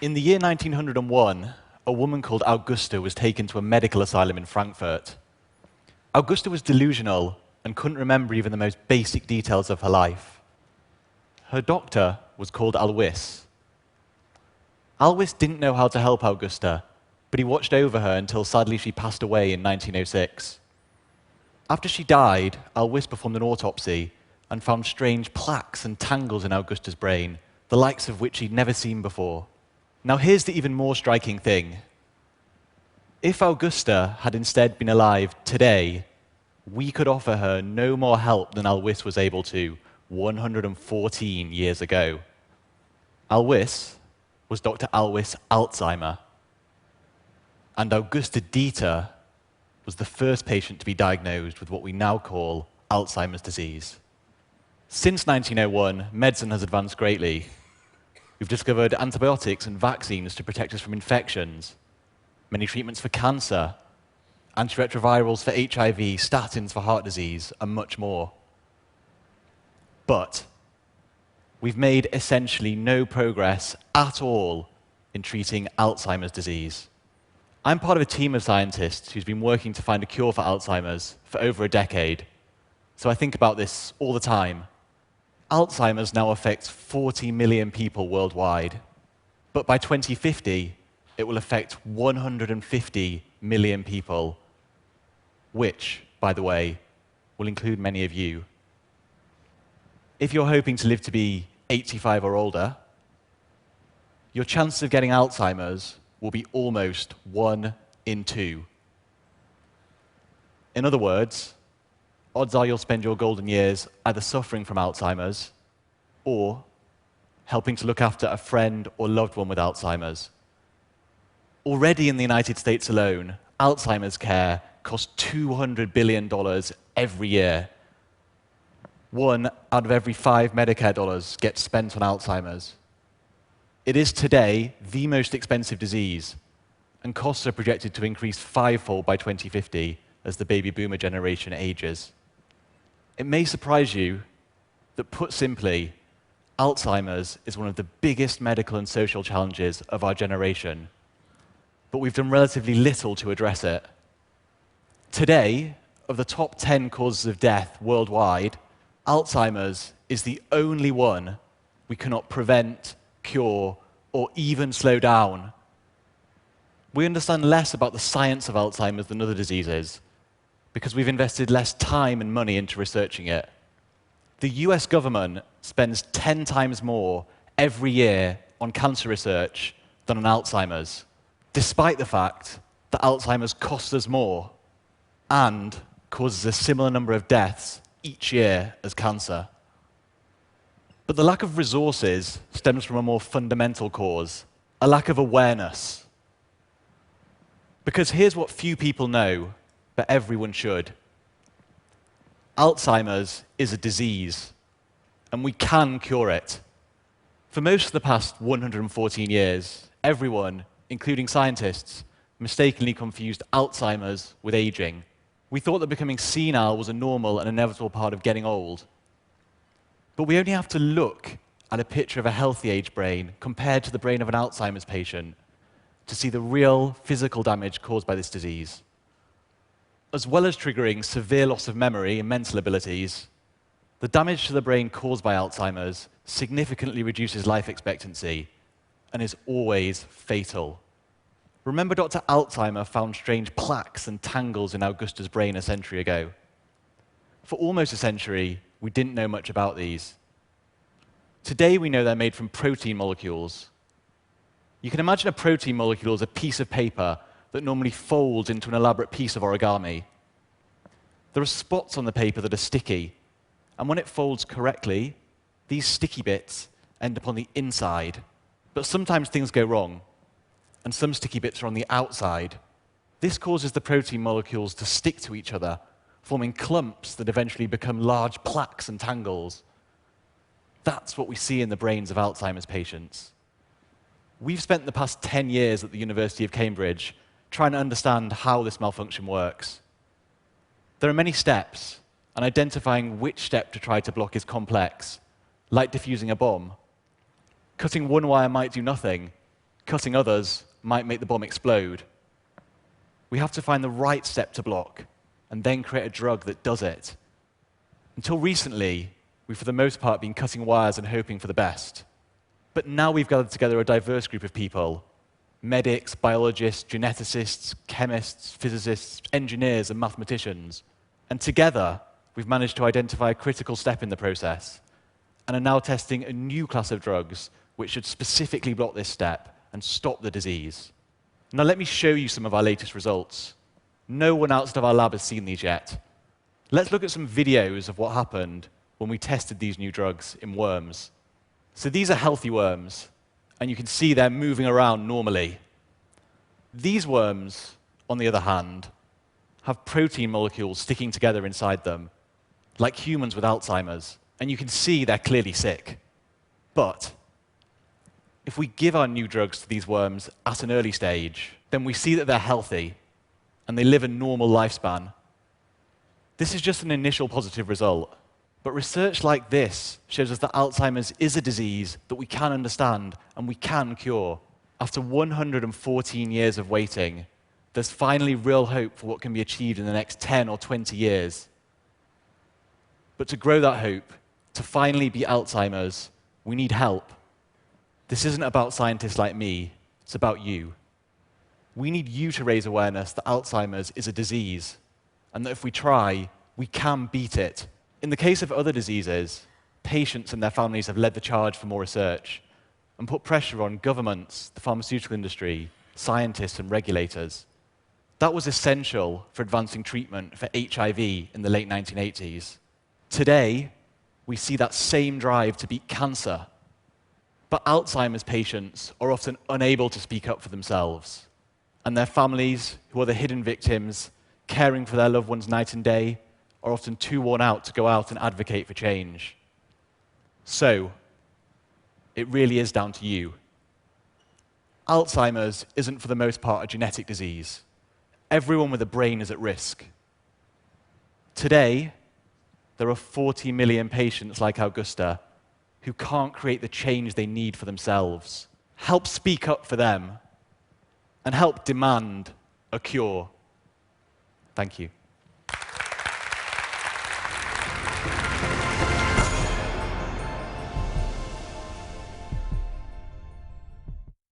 In the year 1901, a woman called Augusta was taken to a medical asylum in Frankfurt. Augusta was delusional and couldn't remember even the most basic details of her life. Her doctor was called Alois. Alois didn't know how to help Augusta, but he watched over her until sadly she passed away in 1906. After she died, Alois performed an autopsy and found strange plaques and tangles in Augusta's brain, the likes of which he'd never seen before. Now here's the even more striking thing. If Augusta had instead been alive today, we could offer her no more help than Alois was able to 114 years ago. Alois was Dr. Alois Alzheimer, and Augusta Dieter was the first patient to be diagnosed with what we now call Alzheimer's disease. Since 1901, medicine has advanced greatly. We've discovered antibiotics and vaccines to protect us from infections, many treatments for cancer, antiretrovirals for HIV, statins for heart disease, and much more. But we've made essentially no progress at all in treating Alzheimer's disease. I'm part of a team of scientists who's been working to find a cure for Alzheimer's for over a decade, so I think about this all the time. Alzheimer's now affects 40 million people worldwide, but by 2050, it will affect 150 million people, which, by the way, will include many of you. If you're hoping to live to be 85 or older, your chances of getting Alzheimer's will be almost 1 in 2. In other words, odds are you'll spend your golden years either suffering from Alzheimer's or helping to look after a friend or loved one with Alzheimer's. Already in the United States alone, Alzheimer's care costs $200 billion every year. 1 out of every 5 Medicare dollars gets spent on Alzheimer's. It is today the most expensive disease, and costs are projected to increase 5-fold by 2050 as the baby boomer generation ages. It may surprise you that, put simply, Alzheimer's is one of the biggest medical and social challenges of our generation, but we've done relatively little to address it. Today, of the top 10 causes of death worldwide, Alzheimer's is the only one we cannot prevent, cure, or even slow down. We understand less about the science of Alzheimer's than other diseases because we've invested less time and money into researching it. The US government spends 10 times more every year on cancer research than on Alzheimer's, despite the fact that Alzheimer's costs us more and causes a similar number of deaths each year as cancer. But the lack of resources stems from a more fundamental cause, a lack of awareness. Because here's what few people know, but everyone should. Alzheimer's is a disease, and we can cure it. For most of the past 114 years, everyone, including scientists, mistakenly confused Alzheimer's with aging. We thought that becoming senile was a normal and inevitable part of getting old. But we only have to look at a picture of a healthy age brain compared to the brain of an Alzheimer's patient to see the real physical damage caused by this disease. As well as triggering severe loss of memory and mental abilities, the damage to the brain caused by Alzheimer's significantly reduces life expectancy and is always fatal. Remember Dr. Alzheimer found strange plaques and tangles in Augusta's brain a century ago? For almost a century, we didn't know much about these. Today, we know they're made from protein molecules. You can imagine a protein molecule as a piece of paper that normally folds into an elaborate piece of origami. There are spots on the paper that are sticky, and when it folds correctly, these sticky bits end up on the inside. But sometimes things go wrong, and some sticky bits are on the outside. This causes the protein molecules to stick to each other, forming clumps that eventually become large plaques and tangles. That's what we see in the brains of Alzheimer's patients. We've spent the past 10 years at the University of Cambridge trying to understand how this malfunction works. There are many steps, and identifying which step to try to block is complex, like defusing a bomb. Cutting one wire might do nothing, Cutting others might make the bomb explode. We have to find the right step to block and then create a drug that does it. Until recently, we've for the most part been cutting wires and hoping for the best. But now we've gathered together a diverse group of people: medics, biologists, geneticists, chemists, physicists, engineers, and mathematicians. And together, we've managed to identify a critical step in the process and are now testing a new class of drugs which should specifically block this step and stop the disease. Now let me show you some of our latest results. No one outside of our lab has seen these yet. Let's look at some videos of what happened when we tested these new drugs in worms. So these are healthy worms, and you can see they're moving around normally. These worms, on the other hand, have protein molecules sticking together inside them, like humans with Alzheimer's, and you can see they're clearly sick. But if we give our new drugs to these worms at an early stage, then we see that they're healthy and they live a normal lifespan. This is just an initial positive result, but research like this shows us that Alzheimer's is a disease that we can understand and we can cure. After 114 years of waiting, there's finally real hope for what can be achieved in the next 10 or 20 years. But to grow that hope, to finally beat Alzheimer's, we need help. This isn't about scientists like me, it's about you. We need you to raise awareness that Alzheimer's is a disease, and that if we try, we can beat it. In the case of other diseases, patients and their families have led the charge for more research and put pressure on governments, the pharmaceutical industry, scientists, and regulators. That was essential for advancing treatment for HIV in the late 1980s. Today, we see that same drive to beat cancer. But Alzheimer's patients are often unable to speak up for themselves, and their families, who are the hidden victims, caring for their loved ones night and day, are often too worn out to go out and advocate for change. So, it really is down to you. Alzheimer's isn't for the most part a genetic disease. Everyone with a brain is at risk. Today, there are 40 million patients like Augusta who can't create the change they need for themselves. Help speak up for them, and help demand a cure. Thank you.